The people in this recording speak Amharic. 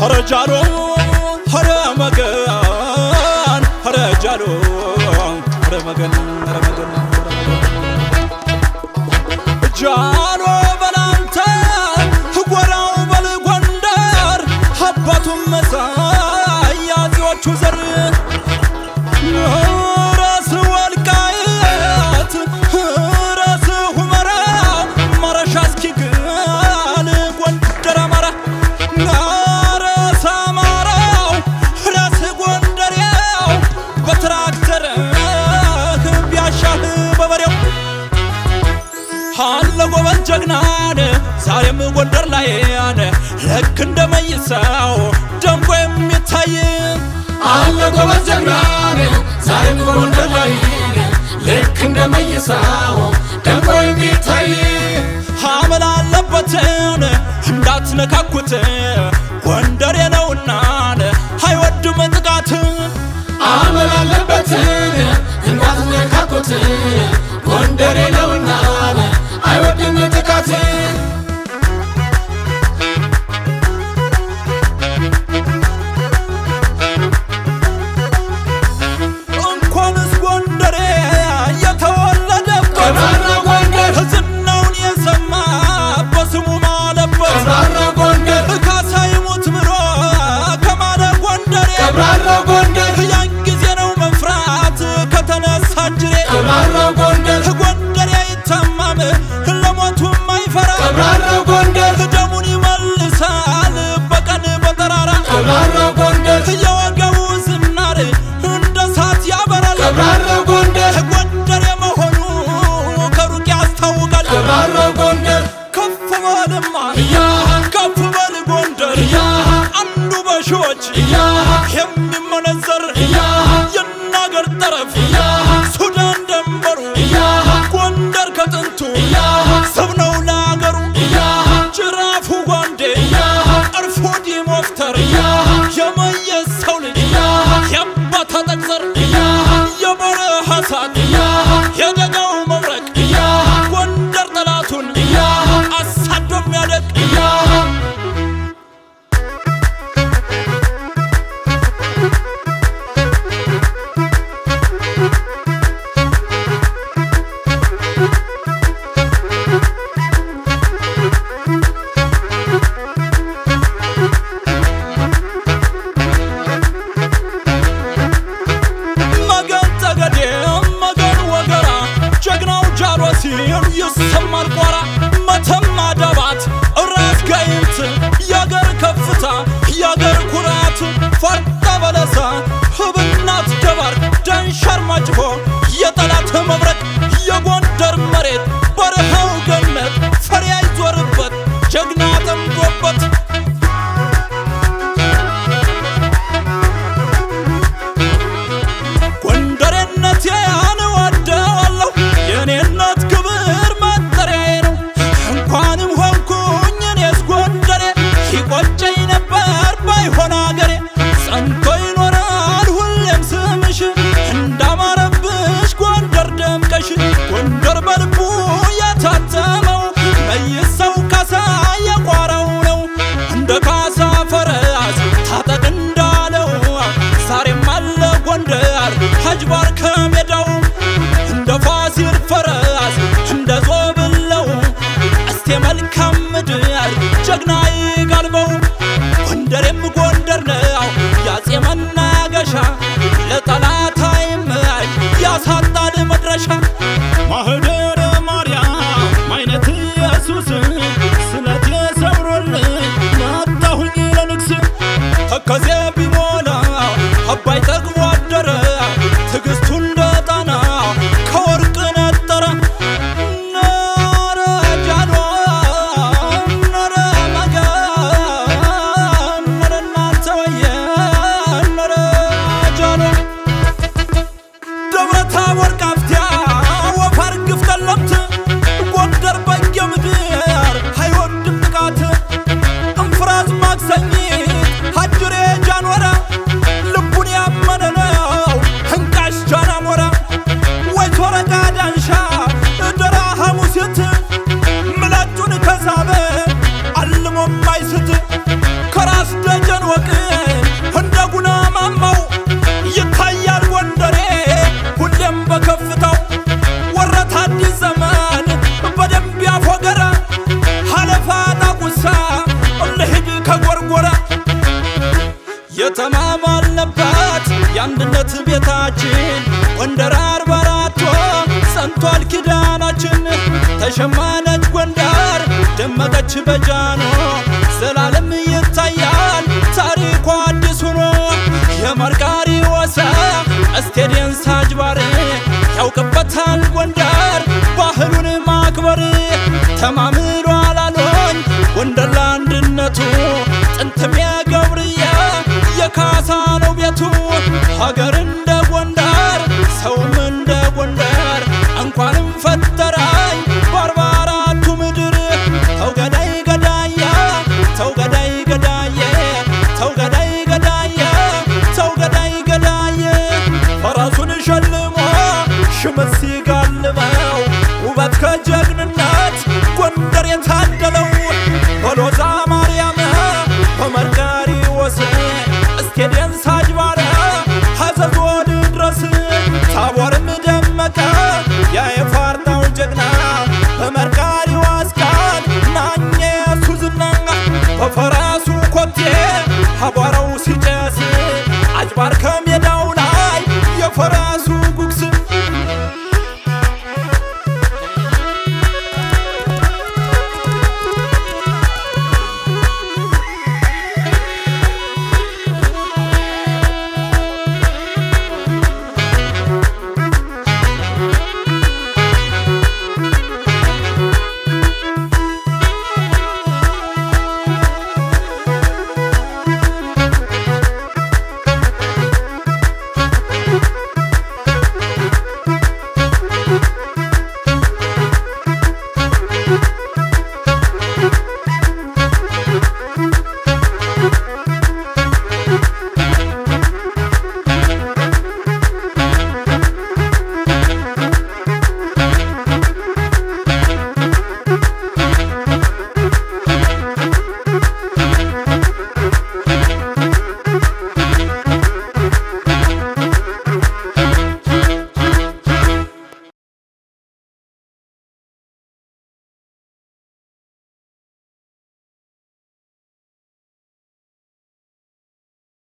ሀረጃሎ ሀረመገን ሀረጃሎ ሀረመገን ሀረመገን ጃሎ በላንተ ጎራው በልጎንደር አባቱም መሳይ ያዚዎቹ ዘር ራስ ወልቃይት ራስ ሁመራ ማረሻ እስኪግል ጎንደር አማራ ጎበዝ ጀግናን ዛሬም ጎንደር ላይ ልክ እንደመይሳው ደምቆ የሚታይ አለ ጎበዝ ጀግናን ዛሬም ጎንደር ላይ ልክ እንደመይሳው ደምቆ የሚታይ አመል አለበትን እንዳትነካኩት ጎንደሬ ነውና አይወድም ጥቃት አመል አለበትን እንዳትነካኩት ጎንደሬ ነውና አይወድም ጥቃት እንኳንስ ጎንደሬ የተወለደበት ቀብራራ ጎንደር ዝናውን የሰማ በስሙ ማለበት ቀብራራ ጎንደር ካሳ ይሙት ብሎ ከማለ ጎንደሬ ቀብራራ ጎንደር ያን ጊዜ ነው መፍራት ከተነሳ ጅሬ ቀብራራ ጎንደር ጎንደሬ አይታማም ለሞቱም አይፈራ ቀብራራ ጎንደር ደሙን ይመልሳል በቀን በጠራራ ቀብራራ ጎንደር የወገቡ ዝናር እንደ እሳት ያበራል ቀብራራ ጎንደር ጎንደሬ መሆኑ ከሩቅ ያስታውቃል ቀብራራ ጎንደር ከፍ በልማ ከፍ በል ጎንደር አንዱ በሺዎች የሚመነዘር የአንድነት ቤታችን ጎንደር 44 ጸንቷል ኪዳናችን ተሸማነች ጎንደር ደመቀች በጃኖ ዘላለም ይታያል ታሪኳ አዲስ ሆኖ የመርቃሪዎስ ስቴዲየም ሳጅባር ያውቅበታል ጎንደር ባህሉን ማክበር ተማምሎ አላሎኝ ጎንደር ለአንድነቱ ጥንትም የገብርዬ የካሳ ነው ቤቱ ሀገር እንደ ጎንደር ሰውም እንደ ጎንደር እንኳንም ፈጠራኝ በ44ቱ ምድር ተው ገዳይ ገዳየ ተው ገዳይ ገዳየ ተው ገዳይ ገዳየ ተው ገዳይ ገዳየ ፈራሱን ሸልሞ ሽመት ሲጋልበው ውበት ከጀግንነት ጎንደር የታደለው በሎዛ ማርያም በመርቃሪዎስ ስቴዲየም ሳጅባር ሀዘዞ ድረስ ታቦርም ደመቀ የፋርታው ጀግና በመርቃሪዎስ ቃል ናኘ ሱዝና በፈራሱ ኮቴ አቧራ